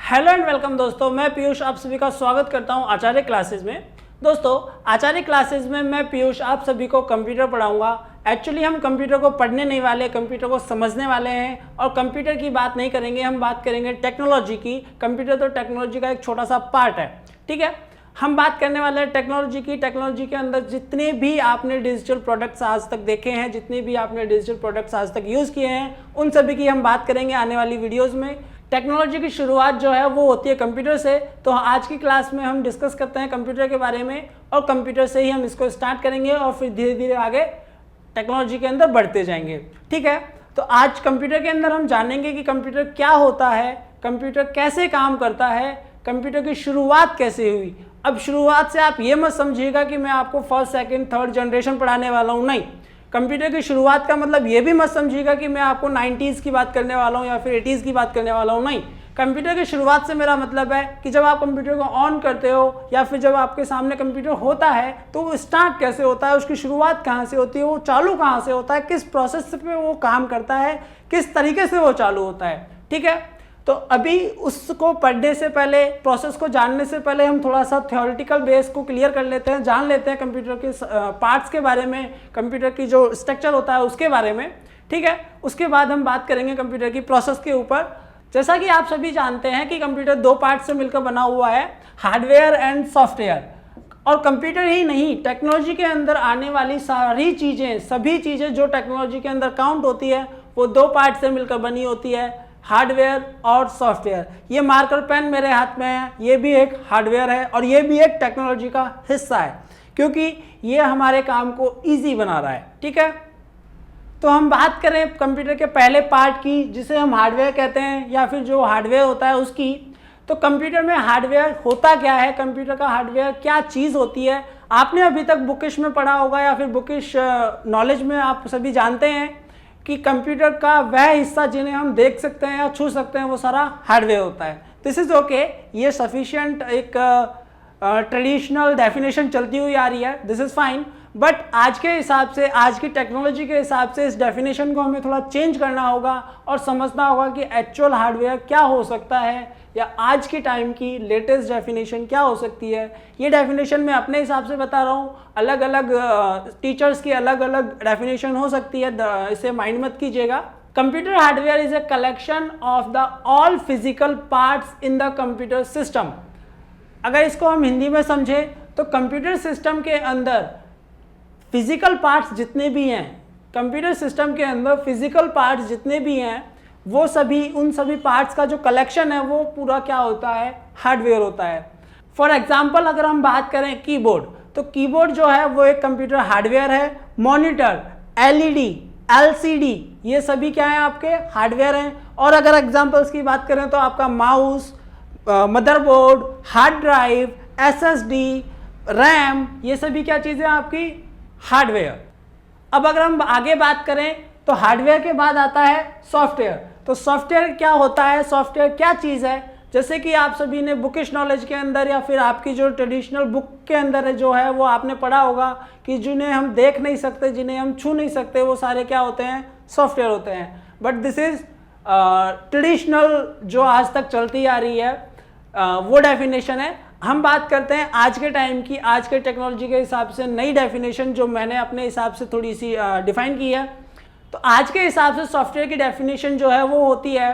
Hello and welcome दोस्तों, मैं पीयूष आप सभी का स्वागत करता हूं आचार्य क्लासेस में। दोस्तों, आचार्य क्लासेस में मैं पीयूष आप सभी को कंप्यूटर पढ़ाऊंगा। एक्चुअली हम कंप्यूटर को पढ़ने नहीं वाले, कंप्यूटर को समझने वाले हैं। और कंप्यूटर की बात नहीं करेंगे, हम बात करेंगे टेक्नोलॉजी की। कंप्यूटर तो टेक्नोलॉजी का एक छोटा सा पार्ट है, ठीक है। हम बात करने वाले हैं टेक्नोलॉजी की। टेक्नोलॉजी के अंदर जितने भी आपने डिजिटल प्रोडक्ट्स आज तक देखे हैं, जितने भी आपने डिजिटल प्रोडक्ट्स आज तक यूज़ किए हैं, उन सभी की हम बात करेंगे आने वाली वीडियोज़ में। टेक्नोलॉजी की शुरुआत जो है वो होती है कंप्यूटर से। तो आज की क्लास में हम डिस्कस करते हैं कंप्यूटर के बारे में, और कंप्यूटर से ही हम इसको स्टार्ट करेंगे और फिर धीरे धीरे आगे टेक्नोलॉजी के अंदर बढ़ते जाएंगे, ठीक है। तो आज कंप्यूटर के अंदर हम जानेंगे कि कंप्यूटर क्या होता है, कंप्यूटर कैसे काम करता है, कंप्यूटर की शुरुआत कैसे हुई। अब शुरुआत से आप ये मत समझिएगा कि मैं आपको फर्स्ट सेकंड थर्ड जनरेशन पढ़ाने वाला हूँ, नहीं। कंप्यूटर की शुरुआत का मतलब ये भी मत समझिएगा कि मैं आपको 90s की बात करने वाला हूँ या फिर 80s की बात करने वाला हूँ, नहीं। कंप्यूटर की शुरुआत से मेरा मतलब है कि जब आप कंप्यूटर को ऑन करते हो या फिर जब आपके सामने कंप्यूटर होता है तो वो स्टार्ट कैसे होता है, उसकी शुरुआत कहाँ से होती है, वो चालू कहाँ से होता है, किस प्रोसेस पे वो काम करता है, किस तरीके से वो चालू होता है, ठीक है। तो अभी उसको पढ़ने से पहले, प्रोसेस को जानने से पहले हम थोड़ा सा थ्योरेटिकल बेस को क्लियर कर लेते हैं, जान लेते हैं कंप्यूटर के पार्ट्स के बारे में, कंप्यूटर की जो स्ट्रक्चर होता है उसके बारे में, ठीक है। उसके बाद हम बात करेंगे कंप्यूटर की प्रोसेस के ऊपर। जैसा कि आप सभी जानते हैं कि कंप्यूटर दो पार्ट से मिलकर बना हुआ है, हार्डवेयर एंड सॉफ्टवेयर। और कंप्यूटर ही नहीं, टेक्नोलॉजी के अंदर आने वाली सारी चीज़ें, सभी चीज़ें जो टेक्नोलॉजी के अंदर काउंट होती है वो दो पार्ट से मिलकर बनी होती है, हार्डवेयर और सॉफ्टवेयर। ये मार्कर पेन मेरे हाथ में है, ये भी एक हार्डवेयर है और ये भी एक टेक्नोलॉजी का हिस्सा है, क्योंकि ये हमारे काम को इजी बना रहा है, ठीक है। तो हम बात करें कंप्यूटर के पहले पार्ट की, जिसे हम हार्डवेयर कहते हैं या फिर जो हार्डवेयर होता है उसकी। तो कंप्यूटर में हार्डवेयर होता क्या है, कंप्यूटर का हार्डवेयर क्या चीज़ होती है, आपने अभी तक बुकिश में पढ़ा होगा या फिर बुकिश नॉलेज में आप सभी जानते हैं कि कंप्यूटर का वह हिस्सा जिन्हें हम देख सकते हैं या छू सकते हैं वो सारा हार्डवेयर होता है। दिस इज़ ओके, ये सफिशिएंट एक ट्रेडिशनल डेफिनेशन चलती हुई आ रही है, दिस इज़ फाइन। बट आज के हिसाब से, आज की टेक्नोलॉजी के हिसाब से इस डेफिनेशन को हमें थोड़ा चेंज करना होगा और समझना होगा कि एक्चुअल हार्डवेयर क्या हो सकता है, या आज के टाइम की लेटेस्ट डेफिनेशन क्या हो सकती है। ये डेफिनेशन मैं अपने हिसाब से बता रहा हूँ, अलग अलग टीचर्स की अलग अलग डेफिनेशन हो सकती है, इसे माइंड मत कीजिएगा। Computer hardware is a collection of the all physical parts in the computer system. अगर इसको हम हिंदी में समझें तो कंप्यूटर सिस्टम के अंदर फिजिकल पार्ट्स जितने भी हैं, कंप्यूटर सिस्टम के अंदर फिजिकल पार्ट्स जितने भी हैं वो सभी, उन सभी पार्ट्स का जो कलेक्शन है वो पूरा क्या होता है, हार्डवेयर होता है। फॉर एग्जांपल अगर हम बात करें कीबोर्ड, तो कीबोर्ड जो है वो एक कंप्यूटर हार्डवेयर है। मॉनिटर, एलईडी, एलसीडी, ये सभी क्या है, आपके हार्डवेयर हैं। और अगर एग्जांपल्स की बात करें तो आपका mouse, motherboard, hard drive, SSD, RAM, ये सभी क्या चीज़ें आपकी, हार्डवेयर। अब अगर हम आगे बात करें तो हार्डवेयर के बाद आता है सॉफ्टवेयर। तो सॉफ्टवेयर क्या होता है, सॉफ्टवेयर क्या चीज़ है, जैसे कि आप सभी ने बुकिश नॉलेज के अंदर या फिर आपकी जो ट्रेडिशनल बुक के अंदर जो है वो आपने पढ़ा होगा कि जिन्हें हम देख नहीं सकते, जिन्हें हम छू नहीं सकते, वो सारे क्या होते हैं, सॉफ्टवेयर होते हैं। बट दिस इज ट्रेडिशनल जो आज तक चलती आ रही है, वो डेफिनेशन है। हम बात करते हैं आज के टाइम की, आज के टेक्नोलॉजी के हिसाब से नई डेफिनेशन जो मैंने अपने हिसाब से थोड़ी सी डिफाइन की है। तो आज के हिसाब से सॉफ्टवेयर की डेफिनेशन जो है वो होती है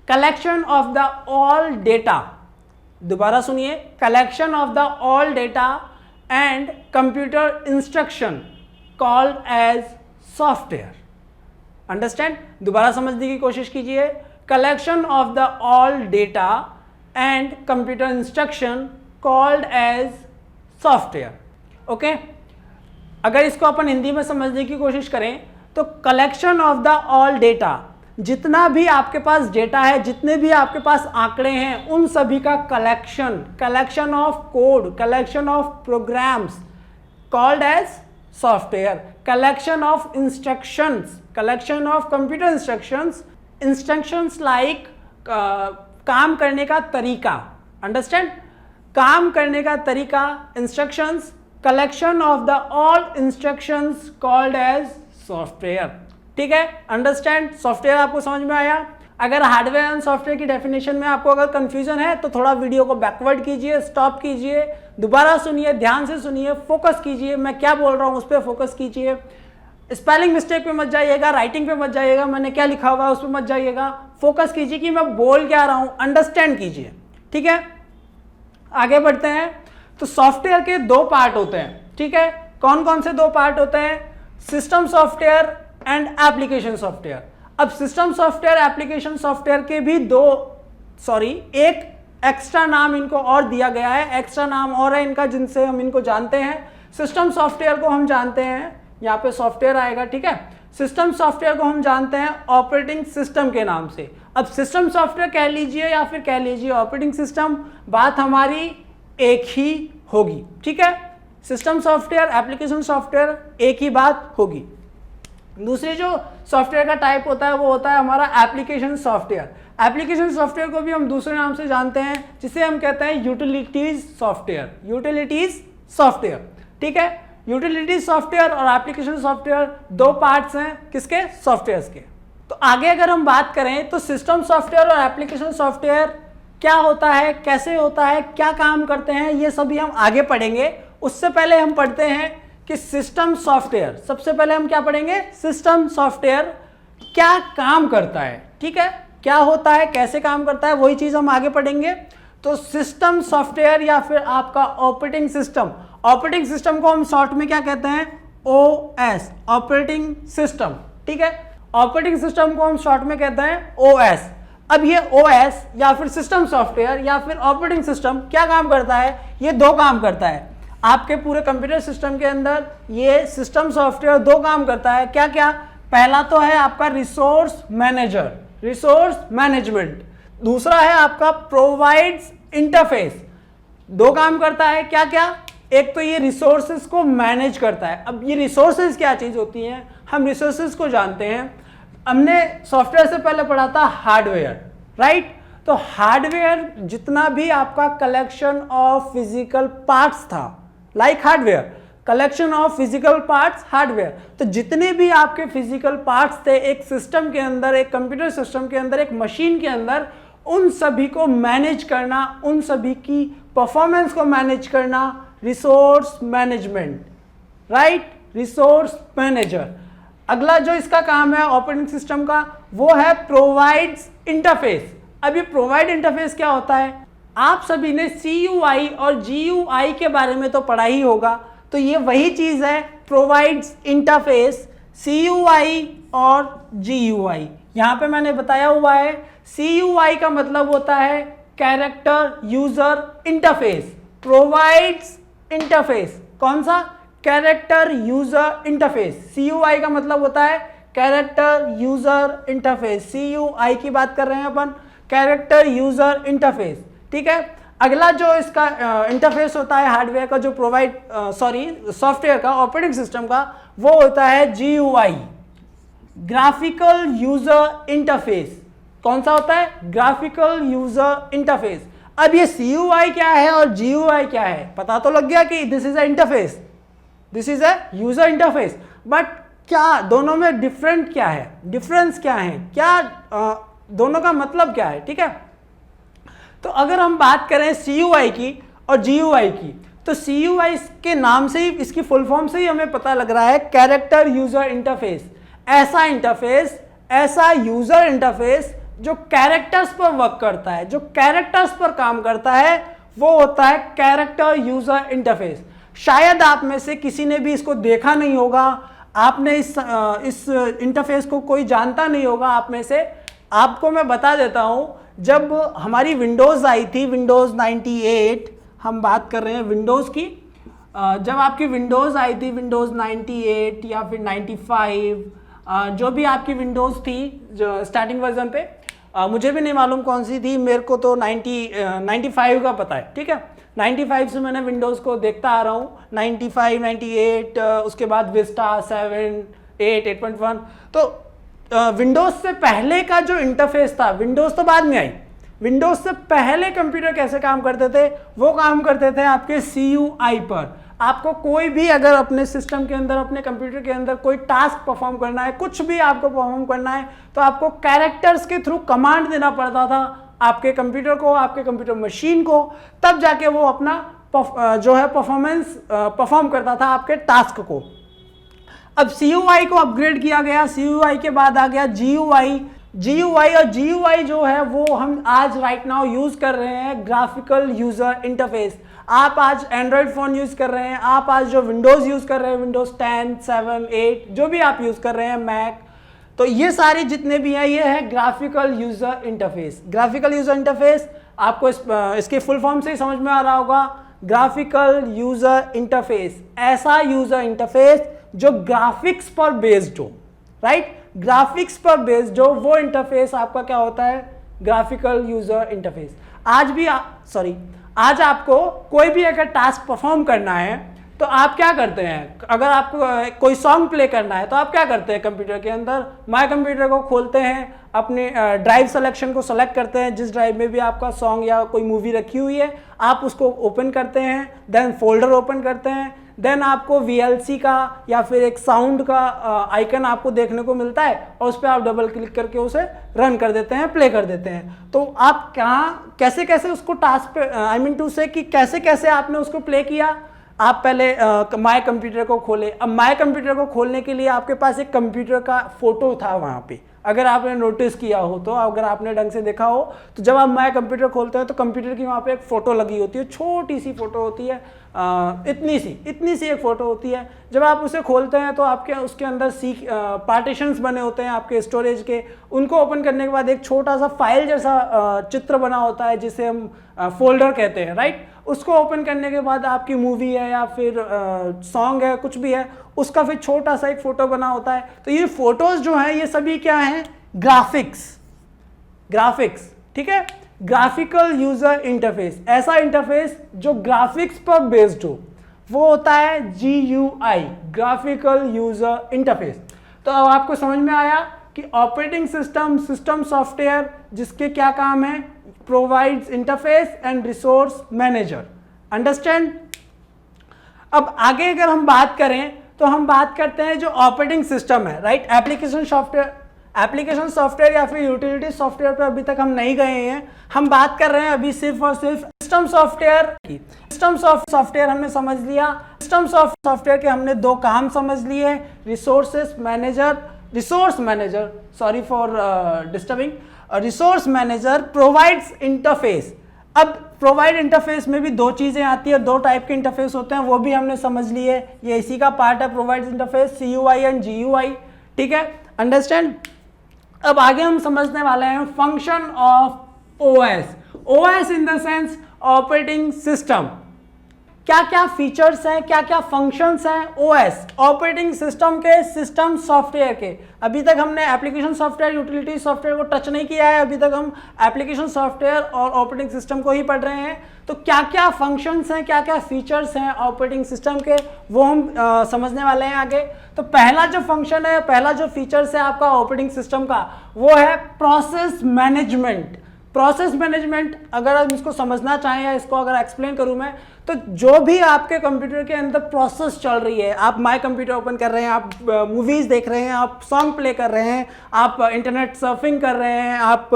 collection of the all data, दोबारा सुनिए, collection of the all data and computer instruction called as software. Understand, दोबारा समझने की कोशिश कीजिए, collection of the all data and computer instruction called as software. Okay, अगर इसको अपन हिंदी में समझने की कोशिश करें तो collection of the all data, जितना भी आपके पास डेटा है, जितने भी आपके पास आंकड़े हैं, उन सभी का collection, collection of code, collection of programs called as software. Collection of instructions, collection of computer instructions, instructions like काम करने का तरीका, अंडरस्टैंड, काम करने का तरीका, instructions, collection of the all instructions called as software. ठीक है, अंडरस्टैंड, सॉफ्टवेयर आपको समझ में आया। अगर हार्डवेयर एंड सॉफ्टवेयर की डेफिनेशन में आपको अगर कंफ्यूजन है तो थोड़ा वीडियो को बैकवर्ड कीजिए, स्टॉप कीजिए, दोबारा सुनिए, ध्यान से सुनिए, फोकस कीजिए, मैं क्या बोल रहा हूँ उस पर फोकस कीजिए। स्पेलिंग मिस्टेक पे मत जाइएगा, राइटिंग पे मत जाइएगा, मैंने क्या लिखा हुआ है उस पर मत जाइएगा, फोकस कीजिए कि मैं बोल क्या रहा हूँ, अंडरस्टैंड कीजिए, ठीक है। आगे बढ़ते हैं। तो सॉफ्टवेयर के दो पार्ट होते हैं, ठीक है। कौन कौन से दो पार्ट होते हैं? System software and application software. अब सिस्टम सॉफ्टवेयर, एप्लीकेशन सॉफ्टवेयर के भी एक एक्स्ट्रा नाम इनको और दिया गया है, एक्स्ट्रा नाम और है इनका जिनसे हम इनको जानते हैं। सिस्टम सॉफ्टवेयर को हम जानते हैं, यहाँ पे सॉफ्टवेयर आएगा, ठीक है। सिस्टम सॉफ्टवेयर को हम जानते हैं ऑपरेटिंग सिस्टम के नाम से। अब सिस्टम सॉफ्टवेयर कह लीजिए या फिर कह लीजिए ऑपरेटिंग सिस्टम, बात हमारी एक ही होगी, ठीक है। सिस्टम सॉफ्टवेयर, एप्लीकेशन सॉफ्टवेयर, एक ही बात होगी। दूसरी जो सॉफ्टवेयर का टाइप होता है वो होता है हमारा एप्लीकेशन सॉफ्टवेयर। एप्लीकेशन सॉफ्टवेयर को भी हम दूसरे नाम से जानते हैं जिसे हम कहते हैं यूटिलिटीज सॉफ्टवेयर। यूटिलिटीज सॉफ्टवेयर, ठीक है। यूटिलिटीज सॉफ्टवेयर और एप्लीकेशन सॉफ्टवेयर दो पार्ट्स हैं किसके? सॉफ्टवेयर्स के। तो आगे अगर हम बात करें तो सिस्टम सॉफ्टवेयर और एप्लीकेशन सॉफ्टवेयर क्या होता है, कैसे होता है, क्या काम करते हैं, ये सभी हम आगे पढ़ेंगे। उससे पहले हम पढ़ते हैं कि सिस्टम सॉफ्टवेयर, सबसे पहले हम क्या पढ़ेंगे? सिस्टम सॉफ्टवेयर क्या काम करता है, ठीक है। क्या होता है, कैसे काम करता है, वही चीज हम आगे पढ़ेंगे। तो सिस्टम सॉफ्टवेयर या फिर आपका ऑपरेटिंग सिस्टम, ऑपरेटिंग सिस्टम को हम शॉर्ट में क्या कहते हैं? OS, ऑपरेटिंग सिस्टम, ठीक है। ऑपरेटिंग सिस्टम को हम शॉर्ट में कहते हैं OS। अब ये OS या फिर सिस्टम सॉफ्टवेयर या फिर ऑपरेटिंग सिस्टम क्या काम करता है? ये दो काम करता है। आपके पूरे कंप्यूटर सिस्टम के अंदर ये सिस्टम सॉफ्टवेयर दो काम करता है। क्या क्या? पहला तो है आपका रिसोर्स मैनेजर, रिसोर्स मैनेजमेंट। दूसरा है आपका प्रोवाइड्स इंटरफेस। दो काम करता है, क्या क्या? एक तो ये रिसोर्सेज को मैनेज करता है। अब ये रिसोर्सेज क्या चीज होती हैं? हम रिसोर्सेज को जानते हैं, हमने सॉफ्टवेयर से पहले पढ़ा था हार्डवेयर, राइट। तो हार्डवेयर जितना भी आपका कलेक्शन ऑफ फिजिकल पार्ट्स था, like hardware, collection of physical parts hardware. तो जितने भी आपके फिजिकल पार्ट्स थे एक सिस्टम के अंदर, एक कंप्यूटर सिस्टम के अंदर, एक मशीन के अंदर, उन सभी को मैनेज करना, उन सभी की परफॉर्मेंस को मैनेज करना, resource management, right, resource manager. अगला जो इसका काम है ऑपरेटिंग सिस्टम का वो है प्रोवाइड्स इंटरफेस। अब ये प्रोवाइड इंटरफेस क्या होता है? आप सभी ने CUI और GUI के बारे में तो पढ़ा ही होगा, तो ये वही चीज है प्रोवाइड्स इंटरफेस, CUI और GUI। यहां पे मैंने बताया हुआ है CUI का मतलब होता है character user interface, provides interface कौन सा? Character user interface. CUI का मतलब होता है कैरेक्टर यूजर इंटरफेस। CUI की बात कर रहे हैं अपन, कैरेक्टर यूजर इंटरफेस, ठीक है। अगला जो इसका इंटरफेस होता है हार्डवेयर का, जो सॉफ्टवेयर का, ऑपरेटिंग सिस्टम का, वो होता है GUI, ग्राफिकल यूजर इंटरफेस। कौन सा होता है? Graphical user interface. अब ये CUI क्या है और GUI क्या है? पता तो लग गया कि this is a interface, this is a user interface. But क्या दोनों में डिफरेंट क्या है, डिफरेंस क्या है, क्या दोनों का मतलब क्या है, ठीक है। तो अगर हम बात करें CUI की और GUI की, तो CUI के नाम से ही, इसकी फुल फॉर्म से ही हमें पता लग रहा है कैरेक्टर यूजर इंटरफेस। ऐसा इंटरफेस, ऐसा यूजर इंटरफेस जो कैरेक्टर्स पर वर्क करता है, जो कैरेक्टर्स पर काम करता है, वो होता है कैरेक्टर यूजर इंटरफेस। शायद आप में से किसी ने भी इसको देखा नहीं होगा, आपने इस इंटरफेस को कोई जानता नहीं होगा आप में से। आपको मैं बता देता हूं, जब हमारी विंडोज़ आई थी, विंडोज़ 98, हम बात कर रहे हैं विंडोज़ की, जब आपकी विंडोज़ आई थी, विंडोज़ 98 या फिर 95, जो भी आपकी विंडोज़ थी जो स्टार्टिंग वर्जन पे, मुझे भी नहीं मालूम कौन सी थी, मेरे को तो 95 का पता है, ठीक है। 95 से मैंने विंडोज़ को देखता आ रहा हूँ, 95, 98, उसके बाद विस्टा 7, 8, 8.1। तो विंडोज़ से पहले का जो इंटरफेस था, विंडोज़ तो बाद में आई, विंडोज़ से पहले कंप्यूटर कैसे काम करते थे? वो काम करते थे आपके CUI पर। आपको कोई भी अगर अपने सिस्टम के अंदर, अपने कंप्यूटर के अंदर कोई टास्क परफॉर्म करना है, कुछ भी आपको परफॉर्म करना है, तो आपको कैरेक्टर्स के थ्रू कमांड देना पड़ता था आपके कंप्यूटर को, आपके कंप्यूटर मशीन को, तब जाके वो अपना जो है परफॉर्मेंस परफॉर्म करता था आपके टास्क को। अब CUI को अपग्रेड किया गया, CUI के बाद आ गया GUI। और GUI जो है वो हम आज राइट नाउ यूज कर रहे हैं, ग्राफिकल यूजर इंटरफेस। आप आज एंड्रॉयड फोन यूज कर रहे हैं, आप आज जो विंडोज यूज कर रहे हैं, विंडोज 10, 7, 8 जो भी आप यूज कर रहे हैं, मैक, तो ये सारे जितने भी हैं ये है graphical user interface. Graphical user interface आपको इसके फुल फॉर्म से ही समझ में आ रहा होगा। ग्राफिकल यूजर इंटरफेस ऐसा यूजर इंटरफेस जो ग्राफिक्स पर बेस्ड हो, राइट? ग्राफिक्स पर बेस्ड हो, वो इंटरफेस आपका क्या होता है? Graphical user interface. आज आपको कोई भी अगर टास्क परफॉर्म करना है तो आप क्या करते हैं? अगर आपको कोई सॉन्ग प्ले करना है तो आप क्या करते हैं? कंप्यूटर के अंदर माय कंप्यूटर को खोलते हैं, अपने ड्राइव सिलेक्शन को सेलेक्ट करते हैं, जिस ड्राइव में भी आपका सॉन्ग या कोई मूवी रखी हुई है आप उसको ओपन करते हैं, देन फोल्डर ओपन करते हैं, देन आपको VLC का या फिर एक साउंड का आइकन आपको देखने को मिलता है और उस पर आप डबल क्लिक करके उसे रन कर देते हैं, प्ले कर देते हैं। तो आप कैसे कैसे उसको टास्क पे कि कैसे कैसे आपने उसको प्ले किया। आप पहले माय कंप्यूटर को खोले। अब माय कंप्यूटर को खोलने के लिए आपके पास एक कंप्यूटर का फोटो था वहाँ पे, अगर आपने नोटिस किया हो तो, अगर आपने ढंग से देखा हो तो जब आप माय कंप्यूटर खोलते हैं तो कंप्यूटर की वहाँ पे एक फ़ोटो लगी होती है, छोटी सी फ़ोटो होती है, इतनी सी एक फ़ोटो होती है। जब आप उसे खोलते हैं तो आपके उसके अंदर पार्टीशंस बने होते हैं आपके स्टोरेज के। उनको ओपन करने के बाद एक छोटा सा फाइल जैसा चित्र बना होता है जिसे हम फोल्डर कहते हैं, राइट? उसको ओपन करने के बाद आपकी मूवी है या फिर सॉन्ग है, कुछ भी है, उसका फिर छोटा सा एक फ़ोटो बना होता है। तो ये फोटोज़ जो हैं ये सभी क्या हैं? ग्राफिक्स, ठीक है? ग्राफिकल यूजर इंटरफेस, ऐसा इंटरफेस जो ग्राफिक्स पर बेस्ड हो, वो होता है GUI, ग्राफिकल यूजर इंटरफेस। तो अब आपको समझ में आया कि ऑपरेटिंग सिस्टम सॉफ्टवेयर जिसके क्या काम है? Provides interface and resource manager. Understand? अब आगे अगर हम बात करें तो हम बात करते हैं जो ऑपरेटिंग सिस्टम है, राइट? एप्लीकेशन सॉफ्टवेयर या फिर यूटिलिटी सॉफ्टवेयर पे अभी तक हम नहीं गए हैं। हम बात कर रहे हैं अभी सिर्फ और सिर्फ सिस्टम सॉफ्टवेयर की। सिस्टम सॉफ्टवेयर हमने समझ लिया। सिस्टम सॉफ्टवेयर के हमने दो काम समझ लिए, resource manager, sorry for disturbing. Resource manager provides interface. अब प्रोवाइड इंटरफेस में भी दो चीज़ें आती है, दो टाइप के इंटरफेस होते हैं, वो भी हमने समझ लिए। ये इसी का पार्ट है, provide interface, CUI and GUI, ठीक है? अंडरस्टैंड? अब आगे हम समझने वाले हैं function of OS in the sense operating system. क्या क्या फीचर्स हैं, क्या क्या फंक्शंस हैं OS, ऑपरेटिंग सिस्टम के, सिस्टम सॉफ्टवेयर के। अभी तक हमने एप्लीकेशन सॉफ्टवेयर, यूटिलिटी सॉफ्टवेयर को टच नहीं किया है, अभी तक हम एप्लीकेशन सॉफ्टवेयर और ऑपरेटिंग सिस्टम को ही पढ़ रहे हैं। तो क्या क्या फंक्शंस हैं, क्या क्या फीचर्स हैं ऑपरेटिंग सिस्टम के, वो हम समझने वाले हैं आगे। तो पहला जो फंक्शन है, पहला जो फीचर्स है आपका ऑपरेटिंग सिस्टम का, वो है प्रोसेस मैनेजमेंट। प्रोसेस मैनेजमेंट अगर हम इसको समझना चाहें या इसको अगर एक्सप्लेन करूं मैं, तो जो भी आपके कंप्यूटर के अंदर प्रोसेस चल रही है, आप माय कंप्यूटर ओपन कर रहे हैं, आप मूवीज़ देख रहे हैं, आप सॉन्ग प्ले कर रहे हैं, आप इंटरनेट सर्फिंग कर रहे हैं, आप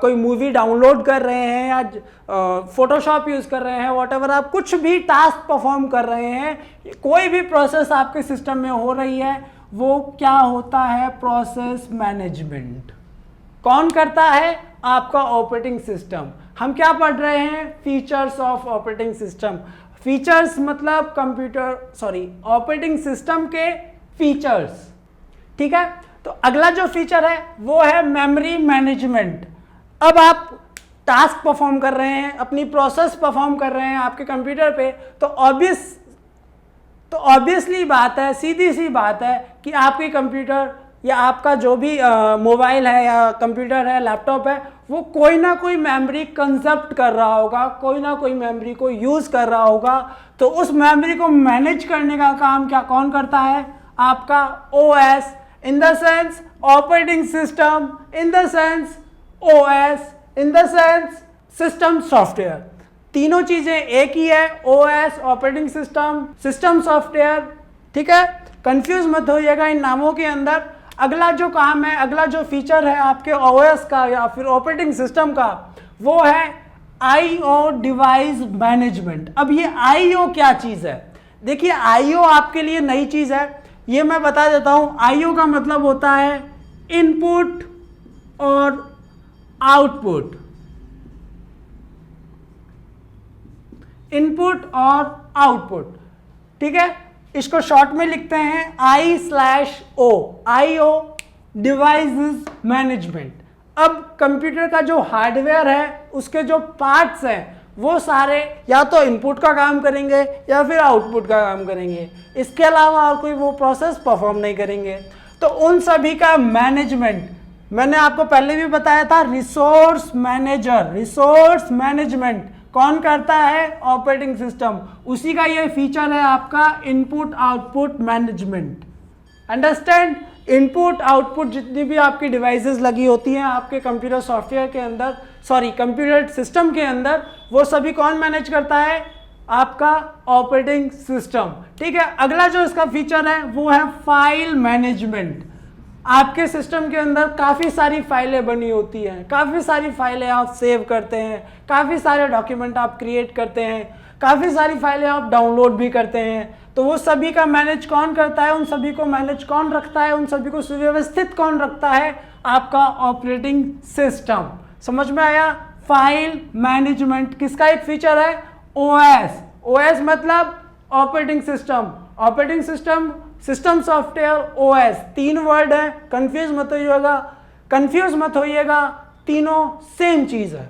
कोई मूवी डाउनलोड कर रहे हैं या फोटोशॉप यूज़ कर रहे हैं, व्हाटएवर, आप कुछ भी टास्क परफॉर्म कर रहे हैं, कोई भी प्रोसेस आपके सिस्टम में हो रही है, वो क्या होता है? Process management. कौन करता है? आपका ऑपरेटिंग सिस्टम। हम क्या पढ़ रहे हैं? Features of operating system. Features मतलब ऑपरेटिंग सिस्टम के फीचर्स, ठीक है? तो अगला जो फीचर है वो है मेमोरी मैनेजमेंट। अब आप टास्क परफॉर्म कर रहे हैं, अपनी प्रोसेस परफॉर्म कर रहे हैं आपके कंप्यूटर पे, तो ऑब्वियसली बात है, सीधी सी बात है कि आपके कंप्यूटर या आपका जो भी मोबाइल है या कंप्यूटर है, लैपटॉप है, वो कोई ना कोई मेमोरी कंजप्ट कर रहा होगा, कोई ना कोई मेमोरी को यूज़ कर रहा होगा। तो उस मेमोरी को मैनेज करने का काम कौन करता है? आपका OS, in the sense operating system, in the sense OS, in the sense system software. तीनों चीजें एक ही है, OS operating system, system software, ठीक है। कंफ्यूज मत होइएगा इन नामों के अंदर। अगला जो काम है, अगला जो फीचर है आपके ओएस का या फिर ऑपरेटिंग सिस्टम का, वो है आईओ डिवाइस मैनेजमेंट। अब ये आईओ क्या चीज है? देखिए आईओ आपके लिए नई चीज है, ये मैं बता देता हूं। आईओ का मतलब होता है इनपुट और आउटपुट, इनपुट और आउटपुट, ठीक है। इसको शॉर्ट में लिखते हैं I/O, आईओ डिवाइसेस मैनेजमेंट। अब कंप्यूटर का जो हार्डवेयर है, उसके जो पार्ट्स हैं, वो सारे या तो इनपुट का काम करेंगे या फिर आउटपुट का काम करेंगे, इसके अलावा और कोई वो प्रोसेस परफॉर्म नहीं करेंगे। तो उन सभी का मैनेजमेंट मैंने आपको पहले भी बताया था, रिसोर्स मैनेजर, रिसोर्स मैनेजमेंट कौन करता है? Operating system. उसी का ये फीचर है आपका input output management. Understand? Input output जितनी भी आपकी डिवाइसेस लगी होती हैं आपके कंप्यूटर सॉफ्टवेयर के अंदर, सॉरी कंप्यूटर सिस्टम के अंदर, वो सभी कौन मैनेज करता है? आपका ऑपरेटिंग सिस्टम, ठीक है। अगला जो इसका फीचर है वो है फाइल मैनेजमेंट। आपके सिस्टम के अंदर काफ़ी सारी फाइलें बनी होती हैं, काफ़ी सारी फाइलें आप सेव करते हैं, काफ़ी सारे डॉक्यूमेंट आप क्रिएट करते हैं, काफ़ी सारी फाइलें आप डाउनलोड भी करते हैं। तो वो सभी का मैनेज कौन करता है? उन सभी को मैनेज कौन रखता है? उन सभी को सुव्यवस्थित कौन रखता है? आपका ऑपरेटिंग सिस्टम। समझ में आया? फाइल मैनेजमेंट किसका एक फीचर है? ओएस। ओएस मतलब operating system, operating system, system software, OS, तीन वर्ड है, कंफ्यूज मत होइएगा, कंफ्यूज मत होइएगा, तीनों सेम चीज है।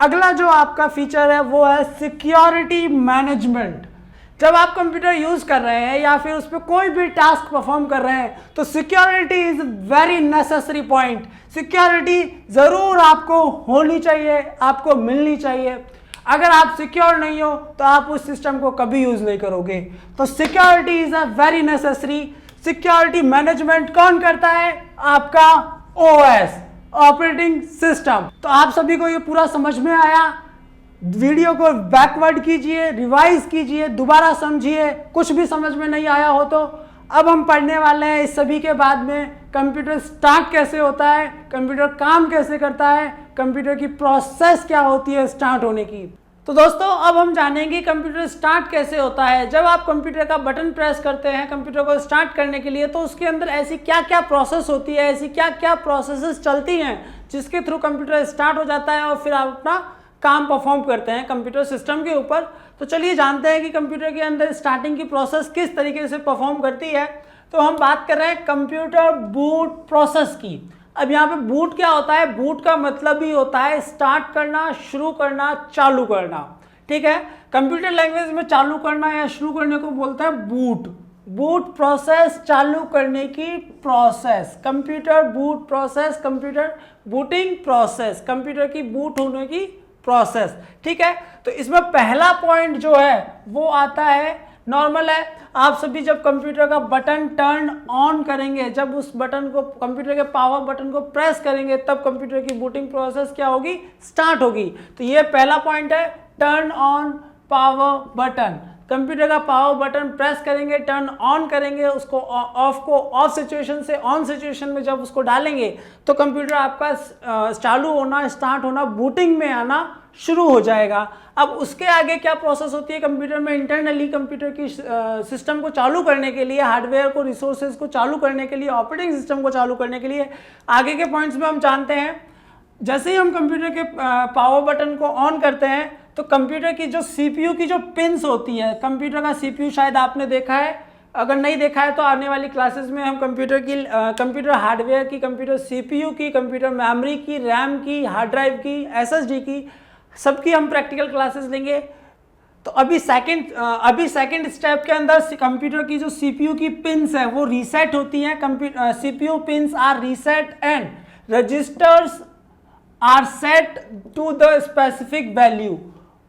अगला जो आपका फीचर है वो है सिक्योरिटी मैनेजमेंट। जब आप कंप्यूटर यूज कर रहे हैं या फिर उस पर कोई भी टास्क परफॉर्म कर रहे हैं तो security is very necessary point. Security जरूर आपको होनी चाहिए, आपको मिलनी चाहिए। अगर आप सिक्योर नहीं हो तो आप उस सिस्टम को कभी यूज नहीं करोगे। तो security is a very necessary. Security management कौन करता है? आपका ओएस, ऑपरेटिंग सिस्टम। तो आप सभी को ये पूरा समझ में आया? वीडियो को बैकवर्ड कीजिए, रिवाइज कीजिए, दोबारा समझिए। कुछ भी समझ में नहीं आया हो तो अब हम पढ़ने वाले हैं इस सभी के बाद में कंप्यूटर स्टार्ट कैसे होता है, कंप्यूटर काम कैसे करता है, कंप्यूटर की प्रोसेस क्या होती है स्टार्ट होने की। तो दोस्तों अब हम जानेंगे कंप्यूटर स्टार्ट कैसे होता है। जब आप कंप्यूटर का बटन प्रेस करते हैं कंप्यूटर को स्टार्ट करने के लिए, तो उसके अंदर ऐसी क्या क्या प्रोसेस होती है, ऐसी क्या क्या प्रोसेसेस चलती हैं जिसके थ्रू कंप्यूटर स्टार्ट हो जाता है और फिर आप अपना काम परफॉर्म करते हैं कंप्यूटर सिस्टम के ऊपर। तो चलिए जानते हैं कि कंप्यूटर के अंदर स्टार्टिंग की प्रोसेस किस तरीके से परफॉर्म करती है। तो हम बात कर रहे हैं कंप्यूटर बूट प्रोसेस की। अब यहाँ पे बूट क्या होता है? बूट का मतलब ही होता है स्टार्ट करना, शुरू करना, चालू करना, ठीक है। कंप्यूटर लैंग्वेज में चालू करना या शुरू करने को बोलते हैं बूट। बूट प्रोसेस, चालू करने की process, computer boot process, computer booting process, computer की बूट होने की प्रोसेस, ठीक है। तो इसमें पहला पॉइंट जो है वो आता है, नॉर्मल है, आप सभी जब कंप्यूटर का बटन टर्न ऑन करेंगे, जब उस बटन को, कंप्यूटर के पावर बटन को प्रेस करेंगे, तब कंप्यूटर की बूटिंग प्रोसेस क्या होगी? स्टार्ट होगी। तो ये पहला पॉइंट है, turn on power button. Computer का पावर बटन प्रेस करेंगे, टर्न ऑन करेंगे, उसको ऑफ को ऑफ सिचुएशन से ऑन सिचुएशन में जब उसको डालेंगे तो कंप्यूटर आपका चालू होना, स्टार्ट होना, बूटिंग में आना शुरू हो जाएगा। अब उसके आगे क्या प्रोसेस होती है कंप्यूटर में? इंटरनली कंप्यूटर की सिस्टम को चालू करने के लिए, हार्डवेयर को, रिसोर्सेज को चालू करने के लिए, ऑपरेटिंग सिस्टम को चालू करने के लिए आगे के पॉइंट्स में हम जानते हैं। जैसे ही हम कंप्यूटर के पावर बटन को ऑन करते हैं तो कंप्यूटर की जो सीपीयू की जो पिन्स होती है, कंप्यूटर का सीपीयू शायद आपने देखा है, अगर नहीं देखा है तो आने वाली क्लासेस में हम कंप्यूटर हार्डवेयर की, कंप्यूटर सीपीयू की, कंप्यूटर मेमोरी की, रैम की, हार्ड ड्राइव की, एसएसडी की, सबकी हम प्रैक्टिकल क्लासेस लेंगे। तो अभी सेकंड स्टेप के अंदर कंप्यूटर की जो सीपीयू की पिन्स है वो रीसेट होती हैं। CPU pins are reset and registers are set to the specific value.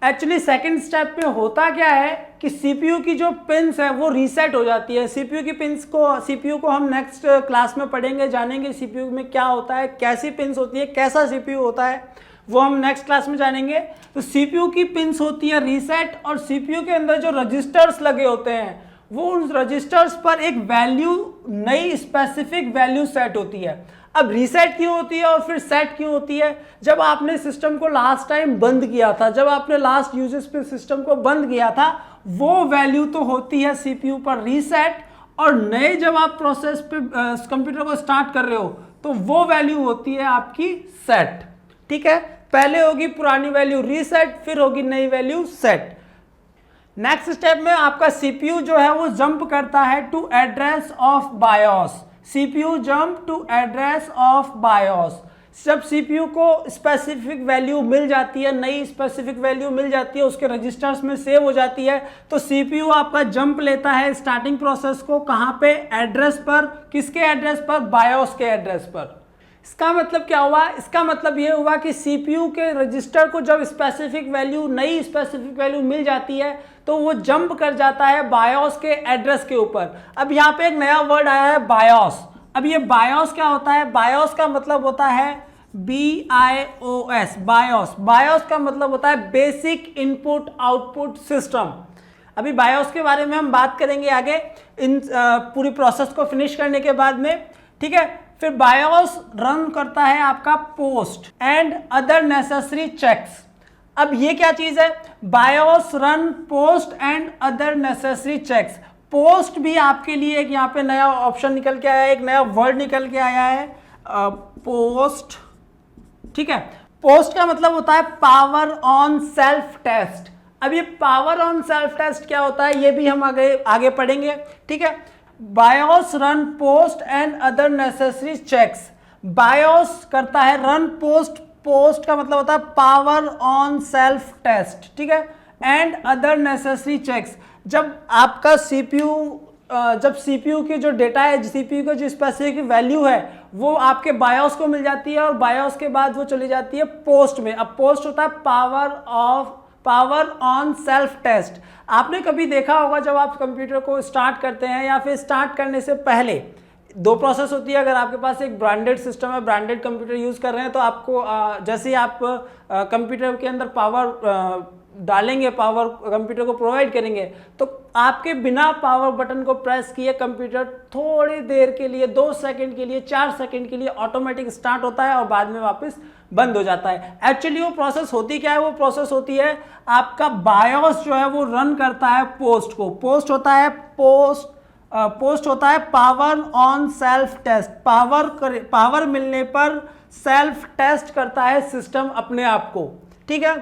Actually second step पे होता क्या है कि सीपीयू की जो पिन्स है वो रीसेट हो जाती है। सीपीयू की पिन्स को, सीपीयू को हम नेक्स्ट क्लास में पढ़ेंगे, जानेंगे सीपीयू में क्या होता है, कैसी पिन्स होती है, कैसा सीपीयू होता है, वो हम नेक्स्ट क्लास में जानेंगे। तो सीपीयू की पिंस होती है रीसेट, और सीपीयू के अंदर जो रजिस्टर्स लगे होते हैं वो उन रजिस्टर्स पर एक वैल्यू, नई स्पेसिफिक वैल्यू सेट होती है। अब रीसेट क्यों होती है और फिर सेट क्यों होती है? जब आपने सिस्टम को लास्ट टाइम बंद किया था, जब आपने लास्ट यूजेस पे सिस्टम को बंद किया था, वो वैल्यू तो होती है सीपीयू पर रीसेट, और नए जब आप प्रोसेस पे कंप्यूटर को स्टार्ट कर रहे हो तो वो वैल्यू होती है आपकी सेट। ठीक है, पहले होगी पुरानी वैल्यू रीसेट, फिर होगी नई वैल्यू सेट। नेक्स्ट स्टेप में आपका सीपीयू जो है वो जंप करता है to address of BIOS. CPU jump to address of BIOS. जब सीपीयू को स्पेसिफिक वैल्यू मिल जाती है, नई स्पेसिफिक वैल्यू मिल जाती है, उसके रजिस्टर्स में सेव हो जाती है, तो सीपीयू आपका जंप लेता है स्टार्टिंग प्रोसेस को कहां पे? एड्रेस पर। किसके एड्रेस पर? बायोस के एड्रेस पर। इसका मतलब क्या हुआ? इसका मतलब ये हुआ कि सीपीयू के रजिस्टर को जब स्पेसिफिक वैल्यू, नई स्पेसिफिक वैल्यू मिल जाती है तो वो जंप कर जाता है बायोस के एड्रेस के ऊपर। अब यहाँ पे एक नया वर्ड आया है बायोस। अब ये बायोस क्या होता है? बायोस का मतलब होता है BIOS, बायोस। बायोस का मतलब होता है बेसिक इनपुट आउटपुट सिस्टम। अभी बायोस के बारे में हम बात करेंगे आगे, इन पूरी प्रोसेस को फिनिश करने के बाद में। ठीक है, फिर बायोस रन करता है आपका POST and other necessary checks. अब ये क्या चीज है? BIOS run POST and other necessary checks. POST भी आपके लिए एक यहाँ पे नया ऑप्शन निकल के आया है, एक नया वर्ड निकल के आया है, पोस्ट। ठीक है, पोस्ट का मतलब होता है पावर ऑन सेल्फ टेस्ट। अब ये पावर ऑन सेल्फ टेस्ट क्या होता है ये भी हम आगे पढ़ेंगे। ठीक है, BIOS run POST and other necessary checks. BIOS करता है रन पोस्ट। पोस्ट का मतलब होता है पावर ऑन सेल्फ टेस्ट। ठीक है, एंड अदर नेसेसरी चेक्स। जब आपका सीपीयू, जब सीपीयू की जो डेटा है, सीपीयू का जो स्पेसिफिक वैल्यू है वो आपके बायोस को मिल जाती है, और बायोस के बाद वो चली जाती है पोस्ट में। अब पोस्ट होता है पावर ऑन सेल्फ टेस्ट। आपने कभी देखा होगा जब आप कंप्यूटर को स्टार्ट करते हैं या फिर स्टार्ट करने से पहले दो प्रोसेस होती है। अगर आपके पास एक ब्रांडेड सिस्टम है, ब्रांडेड कंप्यूटर यूज़ कर रहे हैं, तो आपको जैसे ही आप कंप्यूटर के अंदर पावर डालेंगे, पावर कंप्यूटर को प्रोवाइड करेंगे, तो आपके बिना पावर बटन को प्रेस किए कंप्यूटर थोड़ी देर के लिए, 2 सेकंड के लिए, 4 सेकंड के लिए ऑटोमेटिक स्टार्ट होता है और बाद में वापस बंद हो जाता है। एक्चुअली वो प्रोसेस होती क्या है? वो प्रोसेस होती है आपका बायोस जो है वो रन करता है पोस्ट को। पोस्ट होता है पोस्ट होता है power on self test. Power मिलने पर सेल्फ टेस्ट करता है सिस्टम अपने आप को। ठीक है,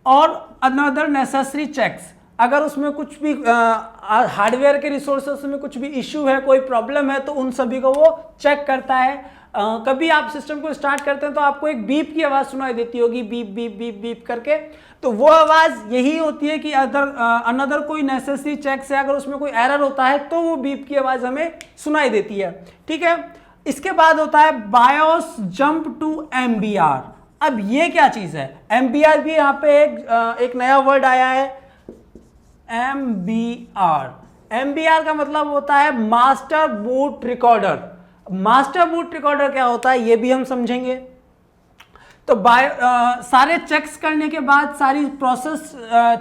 और अनदर नेसेसरी चेक्स। अगर उसमें कुछ भी हार्डवेयर के रिसोर्सेस में कुछ भी इश्यू है, कोई प्रॉब्लम है, तो उन सभी को वो चेक करता है। कभी आप सिस्टम को स्टार्ट करते हैं तो आपको एक बीप की आवाज़ सुनाई देती होगी, बीप बीप बीप बीप करके। तो वो आवाज़ यही होती है कि अनदर कोई नेसेसरी चेक से अगर उसमें कोई एरर होता है तो वो बीप की आवाज़ हमें सुनाई देती है। ठीक है, इसके बाद होता है बायोस जंप टू MBR। अब ये क्या चीज़ है? MBR भी यहाँ पे एक नया वर्ड आया है, MBR। MBR का मतलब होता है master boot recorder. Master boot recorder क्या होता है ये भी हम समझेंगे। तो सारे चेक्स करने के बाद, सारी प्रोसेस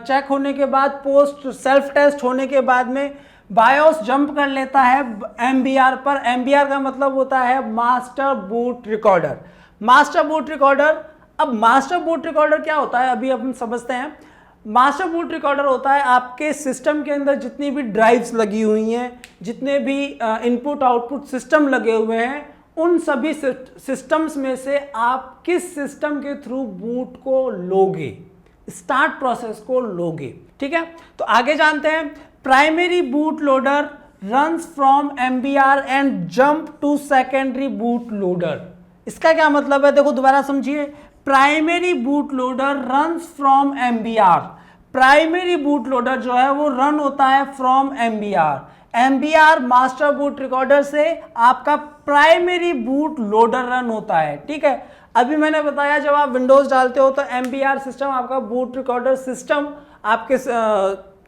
चेक होने के बाद, पोस्ट सेल्फ टेस्ट होने के बाद में बायोस जंप कर लेता है MBR पर। MBR का मतलब होता है master boot recorder. Master boot recorder. अब मास्टर बूट रिकॉर्डर क्या होता है अभी हम समझते हैं। मास्टर बूट रिकॉर्डर होता है आपके सिस्टम के अंदर जितनी भी ड्राइव्स लगी हुई हैं, जितने भी इनपुट आउटपुट सिस्टम लगे हुए हैं, उन सभी सिस्टम्स में से आप किस सिस्टम के थ्रू बूट को लोगे, स्टार्ट प्रोसेस को लोगे। ठीक है, तो आगे जानते हैं। Primary boot loader runs from MBR and jump to secondary boot loader. इसका क्या मतलब है? देखो दोबारा समझिए। Primary boot loader runs from MBR। Primary boot loader जो है वो रन होता है from MBR। MBR master boot recorder से आपका प्राइमरी बूट लोडर रन होता है। ठीक है, अभी मैंने बताया जब आप विंडोज डालते हो तो MBR सिस्टम आपका बूट रिकॉर्डर सिस्टम आपके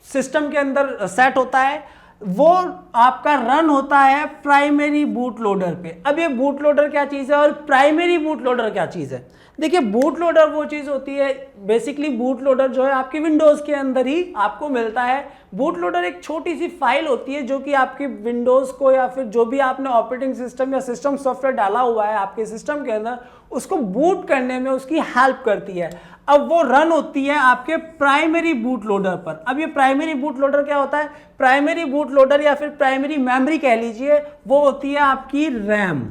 सिस्टम के अंदर सेट होता है, वो आपका रन होता है प्राइमरी बूट लोडर पे। अब ये बूट लोडर क्या चीज़ है और प्राइमरी बूट लोडर क्या चीज़ है? देखिए बूट लोडर वो चीज़ होती है, बेसिकली बूट लोडर जो है आपकी विंडोज़ के अंदर ही आपको मिलता है। बूट लोडर एक छोटी सी फाइल होती है जो कि आपकी विंडोज़ को या फिर जो भी आपने ऑपरेटिंग सिस्टम या सिस्टम सॉफ्टवेयर डाला हुआ है आपके सिस्टम के अंदर, उसको बूट करने में उसकी हेल्प करती है। अब वो रन होती है आपके प्राइमरी बूट लोडर पर। अब ये प्राइमरी बूट लोडर क्या होता है? प्राइमरी बूट लोडर या फिर प्राइमरी मेमोरी कह लीजिए, वो होती है आपकी रैम।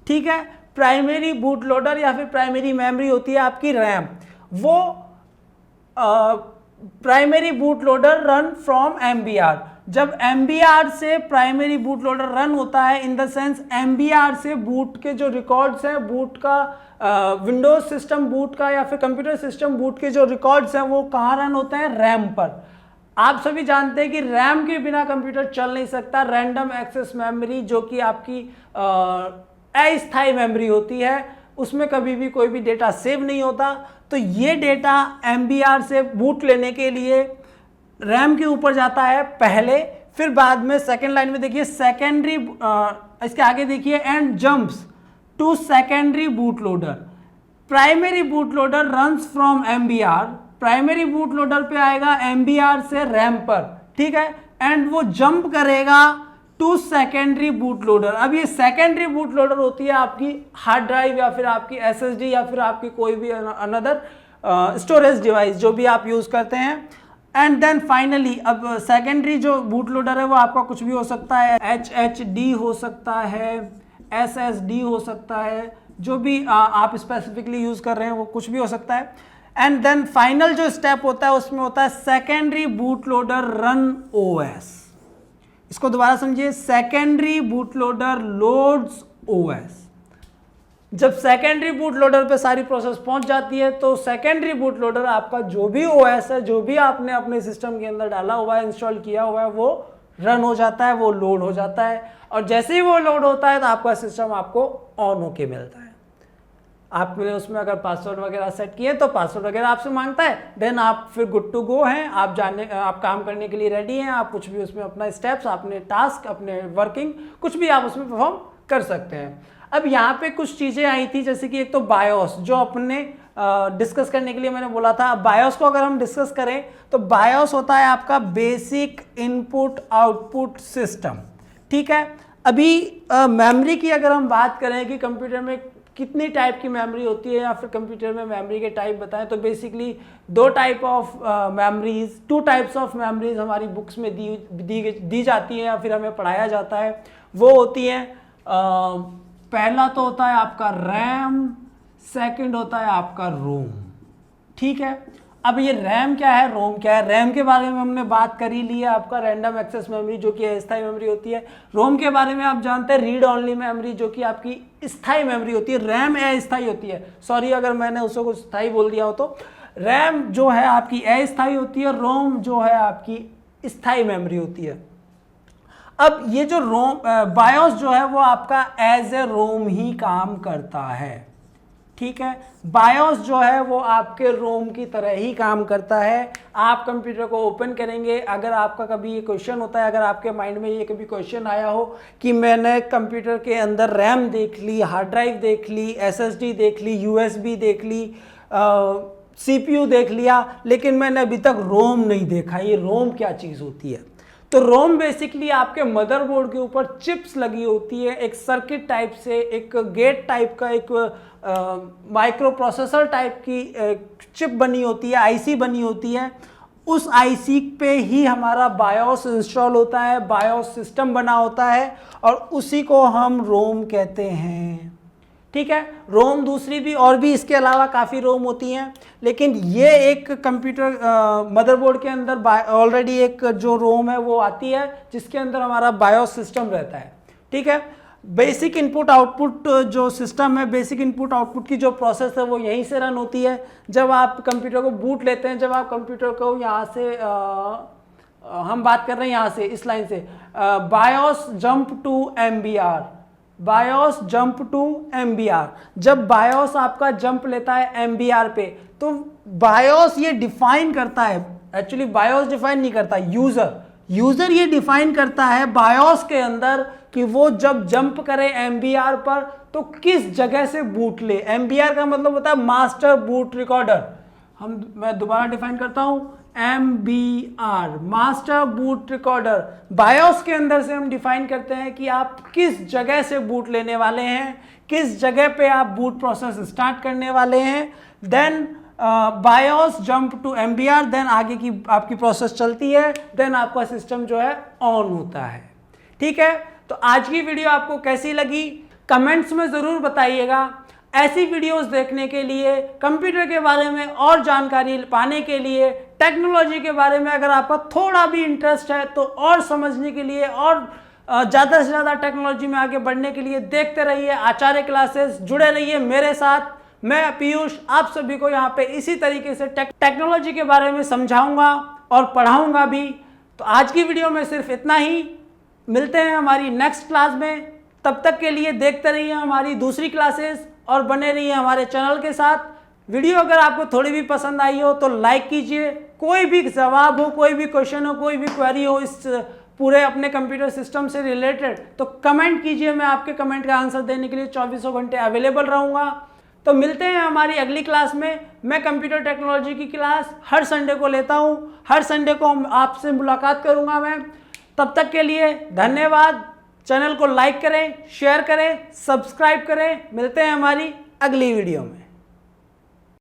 ठीक है, प्राइमरी बूट लोडर या फिर प्राइमरी मेमोरी होती है आपकी रैम। वो primary boot loader run from MBR. जब एमबीआर से प्राइमरी बूट लोडर रन होता है, इन द सेंस एमबीआर से बूट के जो रिकॉर्ड्स हैं, बूट का विंडोज सिस्टम बूट का या फिर कंप्यूटर सिस्टम बूट के जो रिकॉर्ड्स हैं वो कहाँ रन होते हैं? रैम पर। आप सभी जानते हैं कि रैम के बिना कंप्यूटर चल नहीं सकता। रैंडम एक्सेस मेमोरी जो कि आपकी अस्थायी मेमोरी होती है, उसमें कभी भी कोई भी डेटा सेव नहीं होता। तो ये डेटा एमबीआर से बूट लेने के लिए रैम के ऊपर जाता है पहले, फिर बाद में सेकेंड लाइन में देखिए सेकेंडरी, इसके आगे देखिए and jumps to secondary boot loader. Primary boot loader runs from MBR, primary boot loader पे आएगा एमबीआर से रैम पर, ठीक है, एंड वो जंप करेगा टू सेकेंडरी बूट लोडर। अब ये सेकेंडरी बूट लोडर होती है आपकी हार्ड ड्राइव या फिर आपकी एसएसडी या फिर आपकी कोई भी अनदर स्टोरेज डिवाइस जो भी आप यूज करते हैं। एंड देन फाइनली अब सेकेंडरी जो बूट लोडर है वो आपका कुछ भी हो सकता है, HHD हो सकता है, SSD हो सकता है, जो भी आप स्पेसिफिकली यूज कर रहे हैं वो कुछ भी हो सकता है। एंड देन फाइनल जो स्टेप होता है उसमें होता है secondary boot loader run OS। इसको दोबारा समझिए, secondary boot loader loads OS। जब सेकेंडरी बूट लोडर पे सारी प्रोसेस पहुंच जाती है तो सेकेंडरी बूट लोडर आपका जो भी OS है, जो भी आपने अपने सिस्टम के अंदर डाला हुआ है, इंस्टॉल किया हुआ है, वो रन हो जाता है, वो लोड हो जाता है। और जैसे ही वो लोड होता है तो आपका सिस्टम आपको ऑन होके मिलता है। आपने उसमें अगर पासवर्ड वगैरह सेट किए तो पासवर्ड वगैरह आपसे मांगता है, देन आप फिर गुड टू गो हैं, आप काम करने के लिए रेडी हैं। आप कुछ भी उसमें अपना स्टेप्स, अपने टास्क, अपने वर्किंग कुछ भी आप उसमें परफॉर्म कर सकते हैं। अब यहाँ पे कुछ चीज़ें आई थी, जैसे कि एक तो बायोस जो अपने डिस्कस करने के लिए मैंने बोला था। बायोस को अगर हम डिस्कस करें तो बायोस होता है आपका बेसिक इनपुट आउटपुट सिस्टम, ठीक है। अभी मेमोरी की अगर हम बात करें कि कंप्यूटर में कितनी टाइप की मेमोरी होती है या फिर कंप्यूटर में मेमोरी के टाइप बताएं, तो बेसिकली दो type of memories, two types of memories हमारी बुक्स में दी जाती हैं या फिर हमें पढ़ाया जाता है। वो होती हैं, पहला तो होता है आपका रैम, सेकंड होता है आपका रोम, ठीक है। अब ये रैम क्या है, रोम क्या है? रैम के बारे में हमने बात कर ही ली है, आपका रैंडम एक्सेस मेमोरी जो कि अस्थायी मेमोरी होती है। रोम के बारे में आप जानते हैं रीड ऑनली मेमोरी जो कि आपकी स्थायी मेमोरी होती है। रैम अस्थायी होती है, सॉरी अगर मैंने उसको स्थायी बोल दिया हो तो। रैम जो है आपकी अस्थायी होती है, रोम जो है आपकी स्थायी मेमोरी होती है। अब ये जो रोम बायोस जो है वो आपका एज ए रोम ही काम करता है, ठीक है। बायोस जो है वो आपके रोम की तरह ही काम करता है। आप कंप्यूटर को ओपन करेंगे, अगर आपका कभी ये क्वेश्चन होता है, अगर आपके माइंड में ये कभी क्वेश्चन आया हो कि मैंने कंप्यूटर के अंदर रैम देख ली, हार्ड ड्राइव देख ली, एसएसडी देख ली, यूएसबी देख ली, सीपीयू देख लिया, लेकिन मैंने अभी तक रोम नहीं देखा, ये रोम क्या चीज़ होती है? तो रोम बेसिकली आपके मदरबोर्ड के ऊपर चिप्स लगी होती है, एक सर्किट टाइप से, एक गेट टाइप का, एक माइक्रो प्रोसेसर टाइप की चिप बनी होती है, आईसी बनी होती है। उस आईसी पे ही हमारा बायोस इंस्टॉल होता है, बायोस सिस्टम बना होता है और उसी को हम रोम कहते हैं, ठीक है। रोम दूसरी भी और भी इसके अलावा काफ़ी रोम होती हैं, लेकिन ये एक कंप्यूटर मदरबोर्ड के अंदर ऑलरेडी एक जो रोम है वो आती है जिसके अंदर हमारा बायोस सिस्टम रहता है, ठीक है। बेसिक इनपुट आउटपुट जो सिस्टम है, बेसिक इनपुट आउटपुट की जो प्रोसेस है वो यहीं से रन होती है। जब आप कंप्यूटर को बूट लेते हैं, जब आप कंप्यूटर को यहाँ से हम बात कर रहे हैं यहाँ से इस लाइन से, BIOS jump to MBR, BIOS jump to MBR. जब बायोस आपका जंप लेता है एमबीआर पे तो बायोस ये डिफाइन करता है, एक्चुअली बायोस डिफाइन नहीं करता, यूजर ये डिफाइन करता है बायोस के अंदर कि वो जब जंप करे MBR पर तो किस जगह से बूट ले। MBR का मतलब होता है मास्टर बूट रिकॉर्डर। मैं दोबारा डिफाइन करता हूं, MBR master boot recorder. BIOS के अंदर से हम डिफाइन करते हैं कि आप किस जगह से बूट लेने वाले हैं, किस जगह पे आप बूट प्रोसेस स्टार्ट करने वाले हैं। Then BIOS jump to MBR, then आगे की आपकी प्रोसेस चलती है, देन आपका सिस्टम जो है ऑन होता है। ठीक है, तो आज की वीडियो आपको कैसी लगी कमेंट्स में ज़रूर बताइएगा। ऐसी वीडियोस देखने के लिए, कंप्यूटर के बारे में और जानकारी पाने के लिए, टेक्नोलॉजी के बारे में अगर आपका थोड़ा भी इंटरेस्ट है तो और समझने के लिए और ज़्यादा से ज़्यादा टेक्नोलॉजी में आगे बढ़ने के लिए देखते रहिए आचार्य क्लासेस, जुड़े रहिए मेरे साथ। मैं पीयूष आप सभी को यहाँ पे इसी तरीके से टेक्नोलॉजी के बारे में समझाऊंगा और पढ़ाऊंगा भी। तो आज की वीडियो में सिर्फ इतना ही, मिलते हैं हमारी नेक्स्ट क्लास में। तब तक के लिए देखते रहिए हमारी दूसरी क्लासेस और बने रहिए हमारे चैनल के साथ। वीडियो अगर आपको थोड़ी भी पसंद आई हो तो लाइक कीजिए। कोई भी जवाब हो, कोई भी क्वेश्चन हो, कोई भी क्वेरी हो इस पूरे अपने कंप्यूटर सिस्टम से रिलेटेड तो कमेंट कीजिए। मैं आपके कमेंट का आंसर देने के लिए 24 घंटे अवेलेबल रहूँगा। तो मिलते हैं हमारी अगली क्लास में। मैं कंप्यूटर टेक्नोलॉजी की क्लास हर संडे को लेता हूँ, हर संडे को आपसे मुलाकात करूँगा मैं। तब तक के लिए धन्यवाद। चैनल को लाइक करें, शेयर करें, सब्सक्राइब करें। मिलते हैं हमारी अगली वीडियो में।